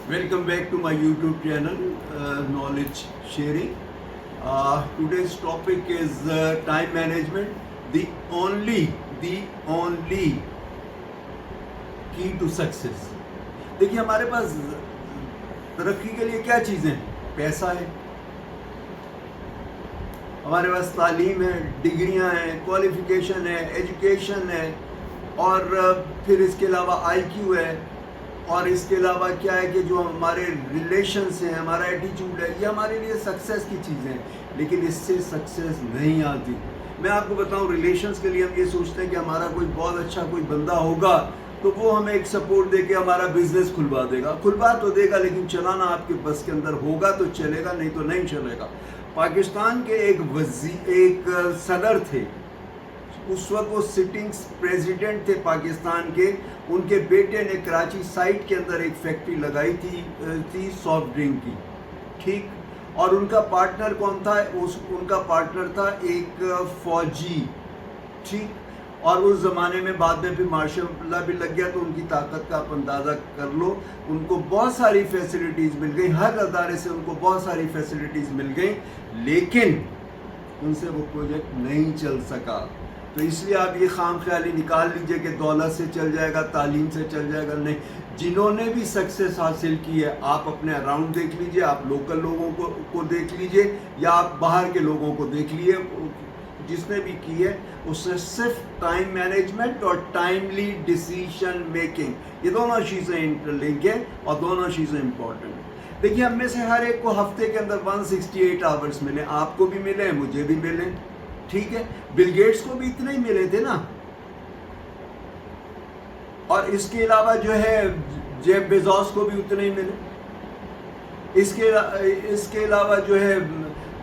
Welcome back to my YouTube channel, Knowledge Sharing. Today's topic is time management. The only key to success. देखिए हमारे पास तरक्की के लिए क्या चीज़ें हैं? पैसा है, हमारे पास तालीम है, डिग्रियां हैं, क्वालिफिकेशन है, एजुकेशन है और फिर इसके अलावा आईक्यू है और इसके अलावा क्या है कि जो हमारे रिलेशंस हैं, हमारा एटीट्यूड है, ये हमारे लिए सक्सेस की चीज़ें हैं। लेकिन इससे सक्सेस नहीं आती। मैं आपको बताऊं, रिलेशंस के लिए हम ये सोचते हैं कि हमारा कोई बहुत अच्छा कोई बंदा होगा तो वो हमें एक सपोर्ट दे के हमारा बिजनेस खुलवा तो देगा, लेकिन चलाना आपके बस के अंदर होगा तो चलेगा, नहीं तो नहीं चलेगा। पाकिस्तान के एक सदर थे, उस वक्त वो सिटिंग प्रेसिडेंट थे पाकिस्तान के। उनके बेटे ने कराची साइट के अंदर एक फैक्ट्री लगाई थी सॉफ्ट ड्रिंक की, ठीक। और उनका पार्टनर कौन था? उनका पार्टनर था एक फौजी, ठीक। और उस ज़माने में बाद में फिर माशाअल्लाह भी लग गया, तो उनकी ताकत का आप अंदाज़ा कर लो। उनको बहुत सारी फैसिलिटीज़ मिल गई, हर अदारे से उनको बहुत सारी फैसिलिटीज़ मिल गई, लेकिन उनसे वो प्रोजेक्ट नहीं चल सका। तो इसलिए आप ये खाम ख्याली निकाल लीजिए कि दौलत से चल जाएगा, तालीम से चल जाएगा, नहीं। जिन्होंने भी सक्सेस हासिल की है, आप अपने अराउंड देख लीजिए, आप लोकल लोगों को देख लीजिए या आप बाहर के लोगों को देख लीजिए, जिसने भी की है उसने सिर्फ टाइम मैनेजमेंट और टाइमली डिसीजन मेकिंग, ये दोनों चीज़ें इंटरलिंक है और दोनों चीज़ें इंपॉर्टेंट है। देखिए, हम में से हर एक को हफ्ते के अंदर 168 आवर्स मिले, आपको भी मिले, मुझे भी मिले, ठीक है। बिल गेट्स को भी इतने ही मिले थे ना। और इसके अलावा जो है जेफ बेजोस को भी उतने ही मिले। इसके अलावा जो है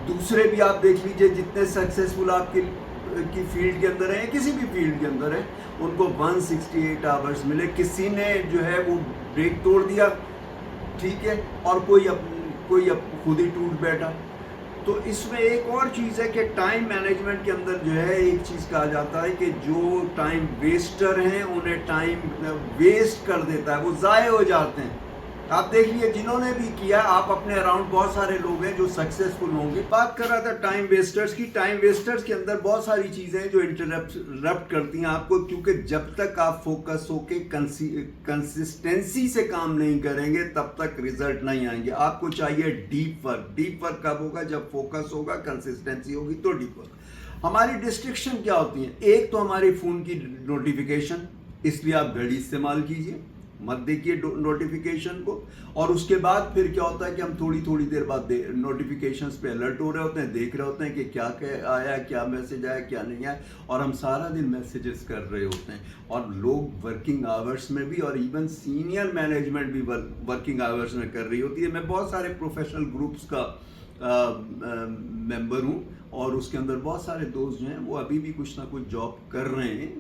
दूसरे भी आप देख लीजिए, जितने सक्सेसफुल की फील्ड के अंदर है, किसी भी फील्ड के अंदर है, उनको 168 आवर्स मिले। किसी ने जो है वो ब्रेक तोड़ दिया, ठीक है, और कोई खुद ही टूट बैठा। तो इसमें एक और चीज़ है कि टाइम मैनेजमेंट के अंदर जो है एक चीज़ कहा जाता है कि जो टाइम वेस्टर हैं उन्हें टाइम वेस्ट कर देता है, वो ज़ाय हो जाते हैं। आप देख लिए, जिन्होंने भी किया, आप अपने अराउंड बहुत सारे लोग हैं जो सक्सेसफुल होंगे। बात कर रहा था टाइम वेस्टर्स की। टाइम वेस्टर्स के अंदर बहुत सारी चीज़ें हैं जो इंटरप्ट करती हैं आपको, क्योंकि जब तक आप फोकस होके कंसिस्टेंसी से काम नहीं करेंगे तब तक रिजल्ट नहीं आएंगे। आपको चाहिए डीप वर्क। डीप वर्क कब होगा? जब फोकस होगा, कंसिस्टेंसी होगी, तो डीप वर्क। हमारी डिस्ट्रिक्शन क्या होती है? एक तो हमारे फ़ोन की नोटिफिकेशन, इसलिए आप घड़ी इस्तेमाल कीजिए, मत देखिए नोटिफिकेशन को। और उसके बाद फिर क्या होता है कि हम थोड़ी थोड़ी देर बाद नोटिफिकेशंस पे अलर्ट हो रहे होते हैं, देख रहे होते हैं कि क्या आया, क्या मैसेज आया, क्या नहीं आया, और हम सारा दिन मैसेजेस कर रहे होते हैं। और लोग वर्किंग आवर्स में भी, और इवन सीनियर मैनेजमेंट भी वर्किंग आवर्स में कर रही होती है। मैं बहुत सारे प्रोफेशनल ग्रुप्स का मेंबर हूँ, और उसके अंदर बहुत सारे दोस्त जो हैं वो अभी भी कुछ ना कुछ जॉब कर रहे हैं,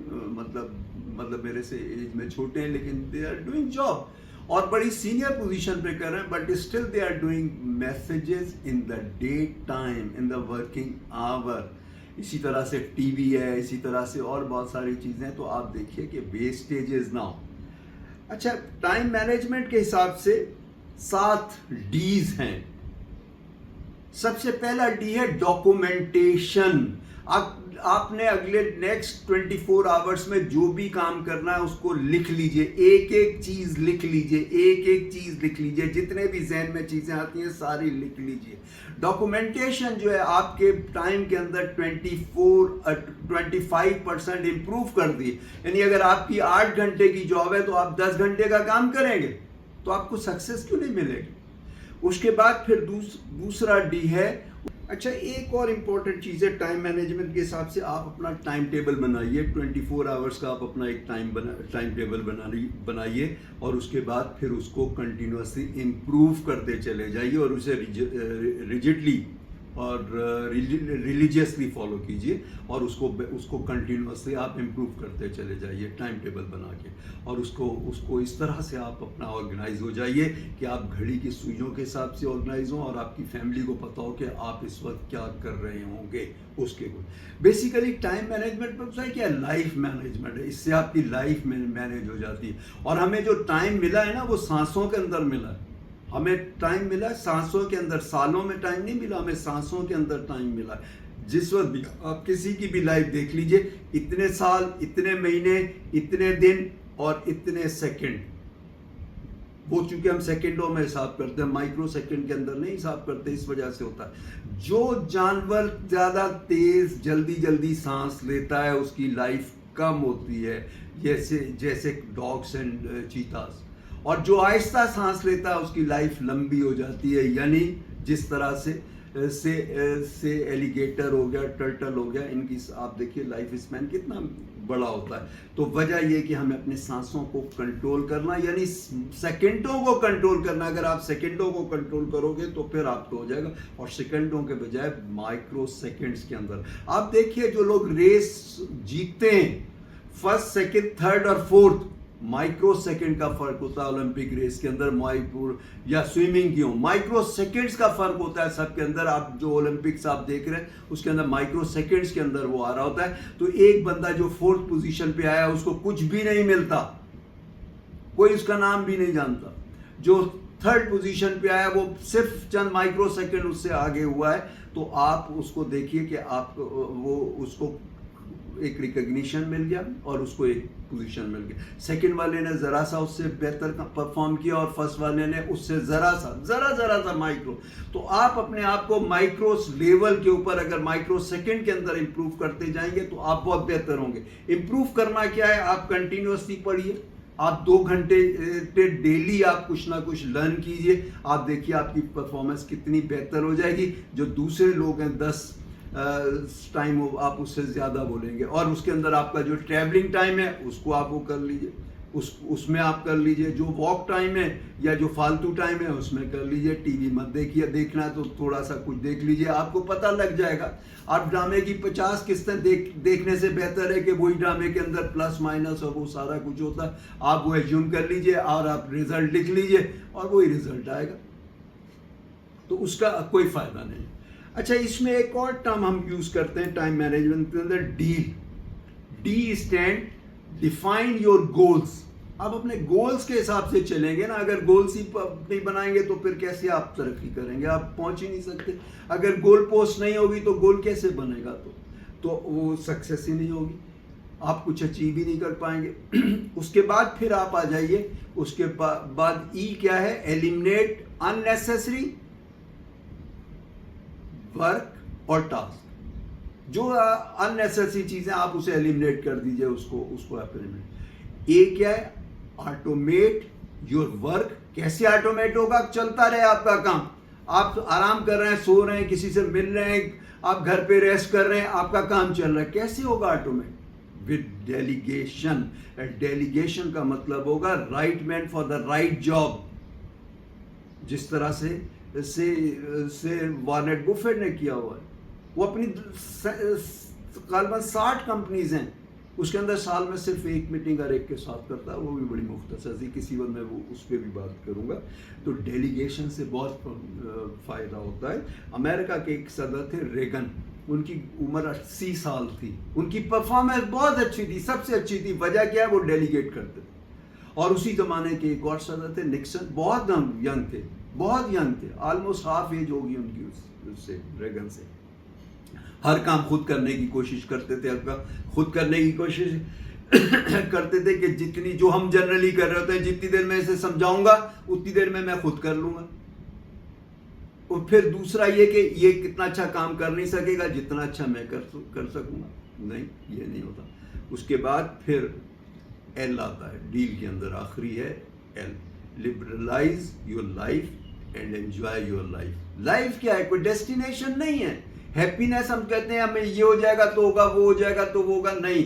मतलब मेरे से एज में छोटे हैं, लेकिन दे आर डूइंग जॉब और बड़ी सीनियर पोजीशन पे कर रहे हैं, but still they are doing messages in the day time, in the working hour. इसी तरह से टीवी है, इसी तरह से और बहुत सारी चीज़ें। तो आप देखिए कि वेस्टेजेस ना हो। अच्छा, टाइम मैनेजमेंट के हिसाब से 7 डीज हैं। सबसे पहला डी है डॉक्यूमेंटेशन। आपने अगले नेक्स्ट 24 आवर्स में जो भी काम करना है उसको लिख लीजिए, एक एक चीज लिख लीजिए, जितने भी जहन में चीजें आती हैं सारी लिख लीजिए। डॉक्यूमेंटेशन जो है आपके टाइम के अंदर 25% इंप्रूव कर दी। यानी अगर आपकी 8 घंटे की जॉब है तो आप 10 घंटे का काम करेंगे तो आपको सक्सेस क्यों नहीं मिलेगी? उसके बाद फिर दूसरा डी है। अच्छा, एक और इम्पॉर्टेंट चीज़ है टाइम मैनेजमेंट के हिसाब से, आप अपना टाइम टेबल बनाइए। 24 आवर्स का आप अपना एक टाइम टेबल बनाइए और उसके बाद फिर उसको कंटिन्यूसली इम्प्रूव करते चले जाइए और उसे रिजिडली और रिलीजियसली फॉलो कीजिए, और उसको कंटिन्यूसली आप इम्प्रूव करते चले जाइए टाइम टेबल बना के। और उसको इस तरह से आप अपना ऑर्गेनाइज हो जाइए कि आप घड़ी की सुइयों के हिसाब से ऑर्गेनाइज हों और आपकी फैमिली को पता हो कि आप इस वक्त क्या कर रहे होंगे। उसके बेसिकली टाइम मैनेजमेंट पर क्या लाइफ मैनेजमेंट है, इससे आपकी लाइफ मैनेज हो जाती है। और हमें जो टाइम मिला है ना, वो सांसों के अंदर मिला है। हमें टाइम मिला सांसों के अंदर, सालों में टाइम नहीं मिला, हमें सांसों के अंदर टाइम मिला। जिस वक्त भी आप किसी की भी लाइफ देख लीजिए, इतने साल, इतने महीने, इतने दिन और इतने सेकंड, वो चूंकि हम सेकंडों में हिसाब करते हैं, माइक्रो सेकंड के अंदर नहीं हिसाब करते, इस वजह से होता है। जो जानवर ज़्यादा तेज जल्दी जल्दी सांस लेता है उसकी लाइफ कम होती है, जैसे जैसे डॉग्स एंड चीतास, और जो आहिस्ता सांस लेता है उसकी लाइफ लंबी हो जाती है। यानी जिस तरह से एलिगेटर हो गया, टर्टल हो गया, इनकी आप देखिए लाइफ स्पैन कितना बड़ा होता है। तो वजह यह कि हमें अपने सांसों को कंट्रोल करना, यानी सेकंडों को कंट्रोल करना। अगर आप सेकंडों को कंट्रोल करोगे तो फिर आपको हो जाएगा, और सेकंडों के बजाय माइक्रो सेकंड्स के अंदर। आप देखिए जो लोग रेस जीतते हैं, फर्स्ट, सेकंड, थर्ड और फोर्थ, माइक्रो सेकंड का फर्क होता है ओलंपिक रेस के अंदर, माइक्रो या स्विमिंग की हो, माइक्रो सेकंड्स का फर्क होता है सबके अंदर। आप जो ओलंपिक्स आप देख रहे हैं उसके अंदर माइक्रो सेकंड्स के अंदर वो आ रहा होता है। तो एक बंदा जो फोर्थ पोजीशन पे आया उसको कुछ भी नहीं मिलता, कोई उसका नाम भी नहीं जानता। जो थर्ड पोजीशन पे आया वो सिर्फ चंद माइक्रो सेकंड उससे आगे हुआ है। तो आप उसको देखिए कि आप वो उसको एक रिकग्निशन मिल गया और उसको एक पोजीशन मिल गया। सेकंड वाले ने ज़रा सा उससे बेहतर परफॉर्म किया और फर्स्ट वाले ने उससे ज़रा सा माइक्रो। तो आप अपने आप को माइक्रो लेवल के ऊपर अगर माइक्रो सेकंड के अंदर इंप्रूव करते जाएंगे तो आप बहुत बेहतर होंगे। इंप्रूव करना क्या है, आप कंटिन्यूसली पढ़िए, आप 2 घंटे डेली आप कुछ ना कुछ लर्न कीजिए, आप देखिए आपकी परफॉर्मेंस कितनी बेहतर हो जाएगी। जो दूसरे लोग हैं 10 टाइम आप उससे ज़्यादा बोलेंगे। और उसके अंदर आपका जो ट्रैवलिंग टाइम है उसको आप वो कर लीजिए, उसमें आप कर लीजिए। जो वॉक टाइम है या जो फालतू टाइम है उसमें कर लीजिए। टीवी मत देखिए, देखना है तो थोड़ा सा कुछ देख लीजिए, आपको पता लग जाएगा। आप ड्रामे की 50 किस्तें देखने से बेहतर है कि वही ड्रामे के अंदर प्लस माइनस और वो सारा कुछ होता है, आप वो एज्यूम कर लीजिए और आप रिजल्ट लिख लीजिए और वही रिजल्ट आएगा, तो उसका कोई फ़ायदा नहीं। अच्छा, इसमें एक और टर्म हम यूज़ करते हैं टाइम मैनेजमेंट के अंदर, D stand define your goals. आप अपने गोल्स के हिसाब से चलेंगे ना, अगर गोल्स ही नहीं बनाएंगे तो फिर कैसे आप तरक्की करेंगे, आप पहुंच ही नहीं सकते। अगर गोल पोस्ट नहीं होगी तो गोल कैसे बनेगा, तो वो सक्सेस ही नहीं होगी, आप कुछ अचीव ही नहीं कर पाएंगे। उसके बाद फिर आप आ जाइए, उसके बाद ई क्या है, एलिमिनेट अननेसेसरी वर्क और टास्क। जो अननेसेसरी चीजें आप उसे एलिमिनेट कर दीजिए, उसको आप एलिमिनेट। ए क्या है, ऑटोमेट योर वर्क। कैसे ऑटोमेट होगा, चलता रहे आपका काम, आप आराम कर रहे हैं, सो रहे हैं, किसी से मिल रहे हैं, आप घर पे रेस्ट कर रहे हैं, आपका काम चल रहा है, कैसे होगा ऑटोमेट, विद डेलीगेशन। डेलीगेशन का मतलब होगा right man for the right job. जिस तरह से वार्नेट बुफेट ने किया हुआ है, वो अपनी तकरीबन 60 कंपनीज हैं, उसके अंदर साल में सिर्फ एक मीटिंग हर एक के साथ करता है, वो भी बड़ी मुख्तसर सी, किसी वक्त मैं वो उस पर भी बात करूंगा। तो डेलीगेशन से बहुत फ़ायदा होता है। अमेरिका के एक सदर थे रेगन, उनकी उम्र 80 साल थी, उनकी परफॉर्मेंस बहुत अच्छी थी, सबसे अच्छी थी। वजह क्या है, वो डेलीगेट करते थे। और उसी ज़माने के एक और सदर थे निक्सन, बहुत यंग थे, बहुत यंग थे, ऑलमोस्ट हाफ एज होगी उनकी उससे, रेगन से। हर काम खुद करने की कोशिश करते थे, खुद करने की कोशिश करते थे कि जितनी जो हम जनरली कर रहे होते हैं, जितनी देर में इसे समझाऊंगा उतनी देर में मैं खुद कर लूंगा। और फिर दूसरा ये कि ये कितना अच्छा काम कर नहीं सकेगा जितना अच्छा मैं कर सकूंगा, नहीं, ये नहीं होता। उसके बाद फिर एल आता है, डील के अंदर आखिरी है L, liberalise your life and enjoy your life. Life क्या है, कोई डेस्टिनेशन नहीं है। हैप्पीनेस हम कहते हैं हमें ये हो जाएगा तो होगा, वो हो जाएगा तो वो होगा, नहीं,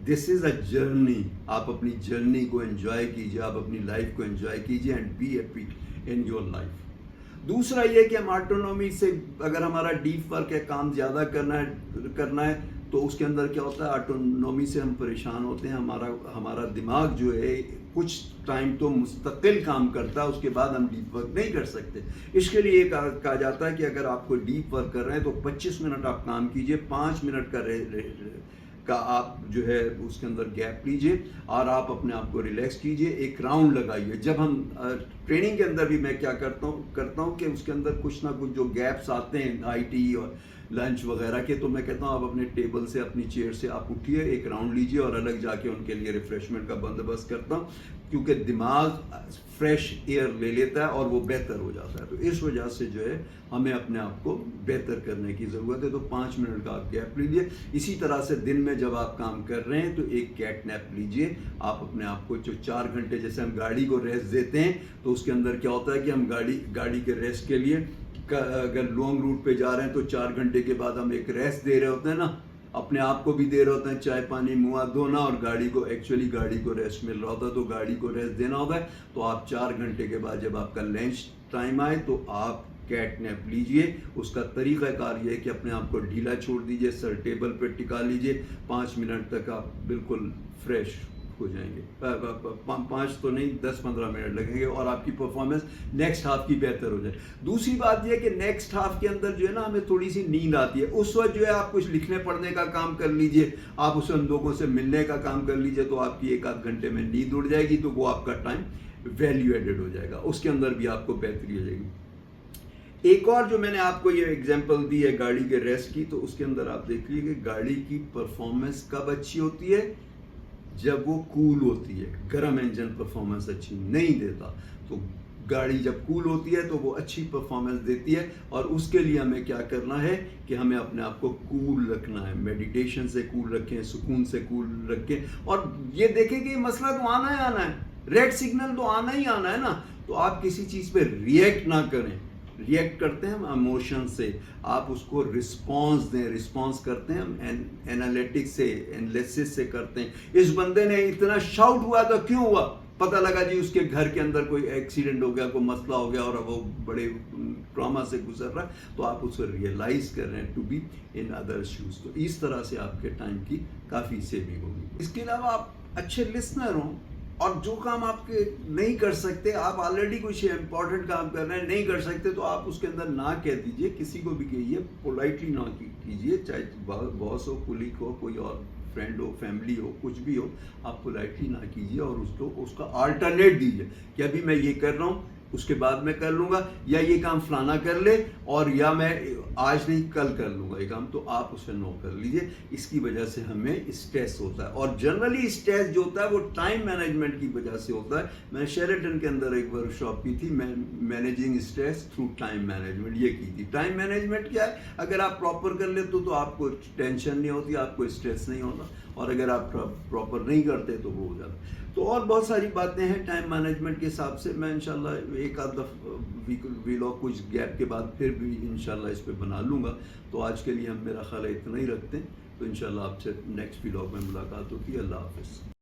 दिस इज अ जर्नी। आप अपनी जर्नी को एंजॉय कीजिए, आप अपनी लाइफ को एंजॉय कीजिए and be happy in your life. दूसरा ये कि हम ऑटोनॉमी से, अगर हमारा डीप वर्क है, काम ज़्यादा करना है तो उसके अंदर क्या होता है, ऑटोनॉमी से हम परेशान होते हैं। हमारा दिमाग जो है कुछ टाइम तो मुस्तकिल काम करता है, उसके बाद हम डीप वर्क नहीं कर सकते। इसके लिए कहा जाता है कि अगर आपको डीप वर्क कर रहे हैं तो 25 मिनट आप काम कीजिए, 5 मिनट का आप जो है उसके अंदर गैप लीजिए और आप अपने आप को रिलैक्स कीजिए, एक राउंड लगाइए। जब हम ट्रेनिंग के अंदर भी मैं क्या करता हूँ कि उसके अंदर कुछ ना कुछ जो गैप्स आते हैं IT और लंच वगैरह के, तो मैं कहता हूँ आप अपने टेबल से, अपनी चेयर से आप उठिए, एक राउंड लीजिए और अलग जाके उनके लिए रिफ्रेशमेंट का बंदोबस्त करता हूँ, क्योंकि दिमाग फ्रेश एयर ले लेता है और वो बेहतर हो जाता है। तो इस वजह से जो है हमें अपने आप को बेहतर करने की ज़रूरत है। तो 5 मिनट का आप गैप लीजिए। इसी तरह से दिन में जब आप काम कर रहे हैं तो एक कैट नैप लीजिए। आप अपने आप को जो 4 घंटे, जैसे हम गाड़ी को रेस्ट देते हैं तो उसके अंदर क्या होता है कि हम गाड़ी के रेस्ट के लिए अगर लॉन्ग रूट पे जा रहे हैं तो 4 घंटे के बाद हम एक रेस्ट दे रहे होते हैं ना, अपने आप को भी दे रहे होते हैं, चाय पानी मुँह हाथ धोना, और गाड़ी को रेस्ट मिल रहा होता है, तो गाड़ी को रेस्ट देना होता है। तो आप 4 घंटे के बाद जब आपका लंच टाइम आए तो आप कैट नैप लीजिए। उसका तरीक़ाकार ये है कि अपने आप को ढीला छोड़ दीजिए, सर टेबल पर टिका लीजिए, 5 मिनट तक आप बिल्कुल फ्रेश हो जाएंगे। 5 तो नहीं, 10-15 मिनट लगेंगे और आपकी परफॉर्मेंस नेक्स्ट हाफ की बेहतर हो जाए। दूसरी बात यह कि नेक्स्ट हाफ के अंदर जो है ना हमें थोड़ी सी नींद आती है, उस वक्त जो है आप कुछ लिखने पढ़ने का काम कर लीजिए, आप उस लोगों से मिलने का काम कर लीजिए, तो आपकी 1-8 घंटे में नींद उड़ जाएगी, तो वो आपका टाइम वैल्यू एडेड हो जाएगा, उसके अंदर भी आपको बेहतरी हो जाएगी। एक और जो मैंने आपको ये एग्जांपल दी है गाड़ी के रेस्ट की, तो उसके अंदर आप देख लीजिए कि गाड़ी की परफॉर्मेंस कब अच्छी होती है, जब वो कूल होती है। गर्म इंजन परफॉर्मेंस अच्छी नहीं देता, तो गाड़ी जब कूल होती है तो वो अच्छी परफॉर्मेंस देती है। और उसके लिए हमें क्या करना है कि हमें अपने आप को कूल रखना है, मेडिटेशन से कूल रखें, सुकून से कूल रखें, और ये देखें कि मसला तो आना ही आना है, रेड सिग्नल तो आना ही आना है ना, तो आप किसी चीज़ पे रिएक्ट ना करें। रिएक्ट करते हैं हम इमोशन से, आप उसको रिस्पॉन्स दें, रिस्पॉन्स करते हैं हम एनालिटिक्स से, एनालिसिस से करते हैं। इस बंदे ने इतना शाउट हुआ तो क्यों हुआ, पता लगा जी उसके घर के अंदर कोई एक्सीडेंट हो गया, कोई मसला हो गया और वो बड़े ट्रॉमा से गुजर रहा है, तो आप उसको रियलाइज कर रहे हैं to be in other shoes. तो इस तरह से आपके टाइम की काफ़ी सेविंग होगी। इसके अलावा आप अच्छे लिसनर हों, और जो काम आपके नहीं कर सकते, आप ऑलरेडी कुछ इंपॉर्टेंट काम कर रहे हैं, नहीं कर सकते, तो आप उसके अंदर ना कह दीजिए, किसी को भी कहिए, पोलाइटली ना कीजिए, चाहे बॉस हो, कुलीग हो, कोई और फ्रेंड हो, फैमिली हो, कुछ भी हो, आप पोलाइटली ना कीजिए और उसका अल्टरनेट दीजिए कि अभी मैं ये कर रहा हूँ, उसके बाद मैं कर लूँगा, या ये काम फलाना कर ले, और या मैं आज नहीं कल कर लूँगा ये काम, तो आप उसे नो कर लीजिए। इसकी वजह से हमें स्ट्रेस होता है, और जनरली स्ट्रेस जो होता है वो टाइम मैनेजमेंट की वजह से होता है। मैंने शेरेटन के अंदर एक वर्कशॉप की थी, मैं managing stress through time management ये की थी। टाइम मैनेजमेंट क्या है, अगर आप प्रॉपर कर लेते तो आपको टेंशन नहीं होती, आपको स्ट्रेस नहीं होता, और अगर आप प्रॉपर नहीं करते तो वो हो जाता। तो और बहुत सारी बातें हैं टाइम मैनेजमेंट के हिसाब से। मैं इंशाल्लाह एक आध वीलॉग कुछ गैप के बाद फिर भी इंशाल्लाह इस पे बना लूँगा। तो आज के लिए हम मेरा ख्याल इतना ही रखते हैं, तो इंशाल्लाह आपसे नेक्स्ट वीलॉग में मुलाकात होती है। अल्लाह हाफ़िज़।